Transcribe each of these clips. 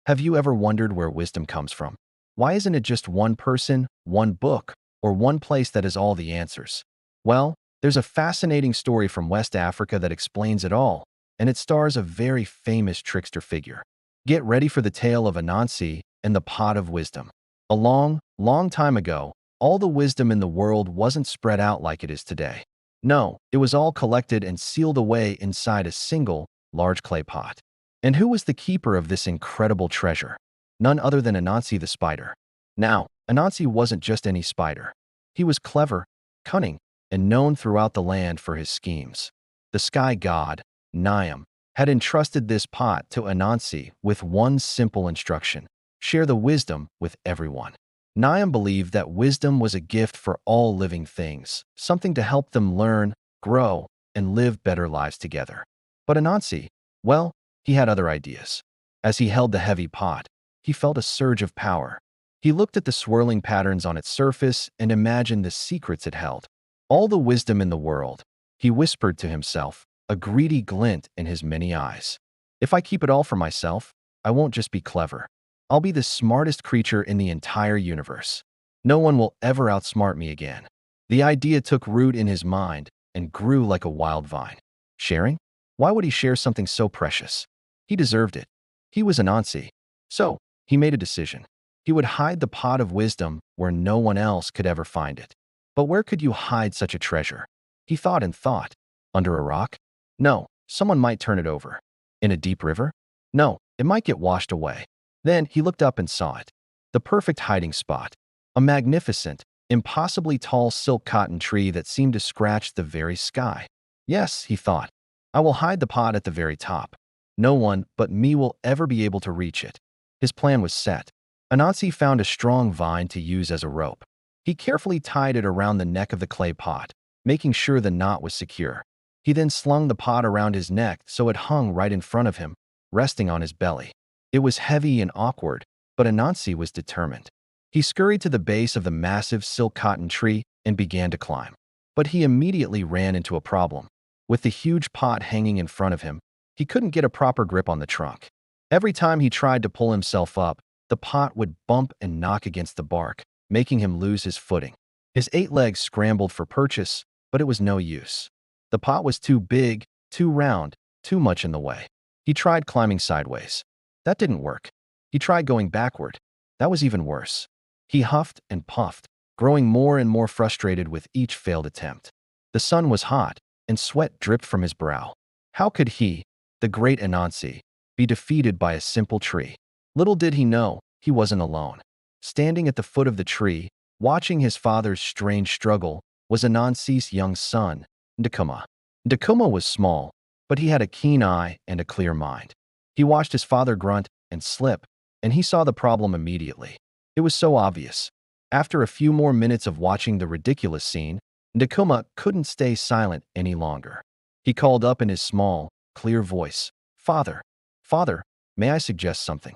Have you ever wondered where wisdom comes from? Why isn't it just one person, one book, or one place that has all the answers? Well, there's a fascinating story from West Africa that explains it all, and it stars a very famous trickster figure. Get ready for the tale of Anansi and the pot of wisdom. A long, long time ago, all the wisdom in the world wasn't spread out like it is today. No, it was all collected and sealed away inside a single, large clay pot. And who was the keeper of this incredible treasure? None other than Anansi the spider. Now, Anansi wasn't just any spider. He was clever, cunning, and known throughout the land for his schemes. The sky god, Niam, had entrusted this pot to Anansi with one simple instruction: share the wisdom with everyone. Niam believed that wisdom was a gift for all living things, something to help them learn, grow, and live better lives together. But Anansi, well, he had other ideas. As he held the heavy pot, he felt a surge of power. He looked at the swirling patterns on its surface and imagined the secrets it held. All the wisdom in the world, he whispered to himself, a greedy glint in his many eyes. If I keep it all for myself, I won't just be clever. I'll be the smartest creature in the entire universe. No one will ever outsmart me again. The idea took root in his mind and grew like a wild vine. Sharing? Why would he share something so precious? He deserved it. He was Anansi. So, he made a decision. He would hide the pot of wisdom where no one else could ever find it. But where could you hide such a treasure? He thought and thought. Under a rock? No, someone might turn it over. In a deep river? No, it might get washed away. Then he looked up and saw it. The perfect hiding spot. A magnificent, impossibly tall silk cotton tree that seemed to scratch the very sky. Yes, he thought, I will hide the pot at the very top. No one but me will ever be able to reach it. His plan was set. Anansi found a strong vine to use as a rope. He carefully tied it around the neck of the clay pot, making sure the knot was secure. He then slung the pot around his neck so it hung right in front of him, resting on his belly. It was heavy and awkward, but Anansi was determined. He scurried to the base of the massive silk cotton tree and began to climb. But he immediately ran into a problem. With the huge pot hanging in front of him, he couldn't get a proper grip on the trunk. Every time he tried to pull himself up, the pot would bump and knock against the bark, making him lose his footing. His 8 legs scrambled for purchase, but it was no use. The pot was too big, too round, too much in the way. He tried climbing sideways. That didn't work. He tried going backward. That was even worse. He huffed and puffed, growing more and more frustrated with each failed attempt. The sun was hot, and sweat dripped from his brow. How could he, the great Anansi, be defeated by a simple tree? Little did he know, he wasn't alone. Standing at the foot of the tree, watching his father's strange struggle, was Anansi's young son, Ndakuma. Ndakuma was small, but he had a keen eye and a clear mind. He watched his father grunt and slip, and he saw the problem immediately. It was so obvious. After a few more minutes of watching the ridiculous scene, Ndakuma couldn't stay silent any longer. He called up in his small, clear voice, Father, Father, may I suggest something?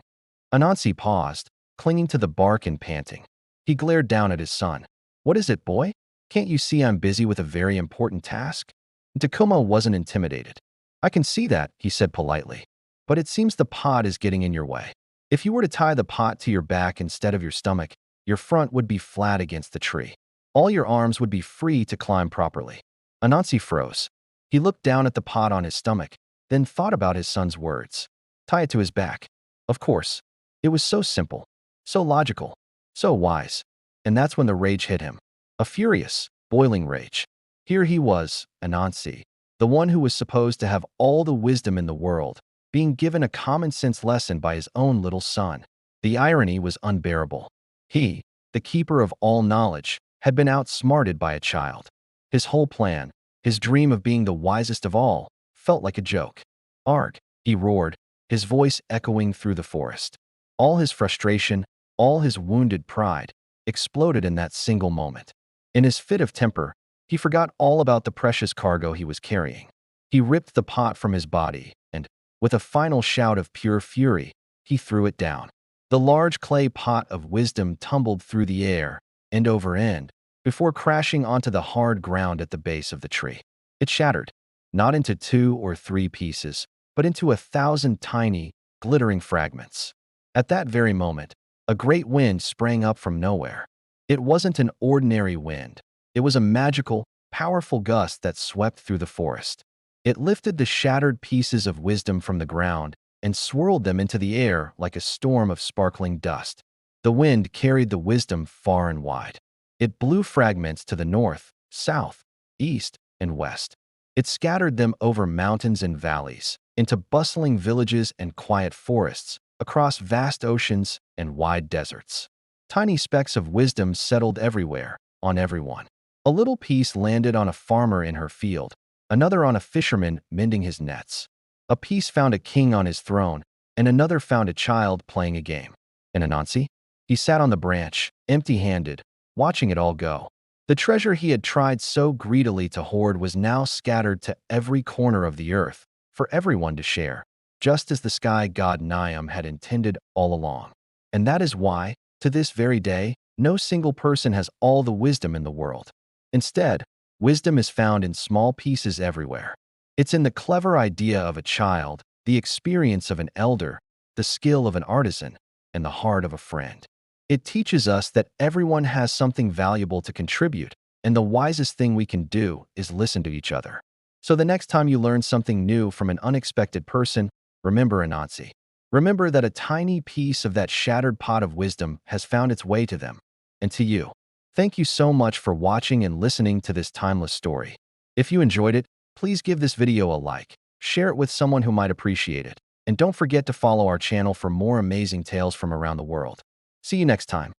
Anansi paused, clinging to the bark and panting. He glared down at his son. What is it, boy? Can't you see I'm busy with a very important task? Ndakuma wasn't intimidated. I can see that, he said politely. But it seems the pot is getting in your way. If you were to tie the pot to your back instead of your stomach, your front would be flat against the tree. All your arms would be free to climb properly. Anansi froze. He looked down at the pot on his stomach, then thought about his son's words. Tie it to his back. Of course. It was so simple, so logical, so wise. And that's when the rage hit him. A furious, boiling rage. Here he was, Anansi, the one who was supposed to have all the wisdom in the world, being given a common-sense lesson by his own little son. The irony was unbearable. He, the keeper of all knowledge, had been outsmarted by a child. His whole plan, his dream of being the wisest of all, felt like a joke. Arg, he roared, his voice echoing through the forest. All his frustration, all his wounded pride, exploded in that single moment. In his fit of temper, he forgot all about the precious cargo he was carrying. He ripped the pot from his body, and, with a final shout of pure fury, he threw it down. The large clay pot of wisdom tumbled through the air, end over end, before crashing onto the hard ground at the base of the tree. It shattered, not into 2 or 3 pieces, but into 1,000 tiny, glittering fragments. At that very moment, a great wind sprang up from nowhere. It wasn't an ordinary wind. It was a magical, powerful gust that swept through the forest. It lifted the shattered pieces of wisdom from the ground and swirled them into the air like a storm of sparkling dust. The wind carried the wisdom far and wide. It blew fragments to the north, south, east, and west. It scattered them over mountains and valleys, into bustling villages and quiet forests, across vast oceans and wide deserts. Tiny specks of wisdom settled everywhere, on everyone. A little piece landed on a farmer in her field, another on a fisherman mending his nets. A piece found a king on his throne, and another found a child playing a game. And Anansi? He sat on the branch, empty-handed, watching it all go. The treasure he had tried so greedily to hoard was now scattered to every corner of the earth, for everyone to share, just as the sky god Niam had intended all along. And that is why, to this very day, no single person has all the wisdom in the world. Instead, wisdom is found in small pieces everywhere. It's in the clever idea of a child, the experience of an elder, the skill of an artisan, and the heart of a friend. It teaches us that everyone has something valuable to contribute, and the wisest thing we can do is listen to each other. So the next time you learn something new from an unexpected person, remember Anansi. Remember that a tiny piece of that shattered pot of wisdom has found its way to them, and to you. Thank you so much for watching and listening to this timeless story. If you enjoyed it, please give this video a like, share it with someone who might appreciate it, and don't forget to follow our channel for more amazing tales from around the world. See you next time.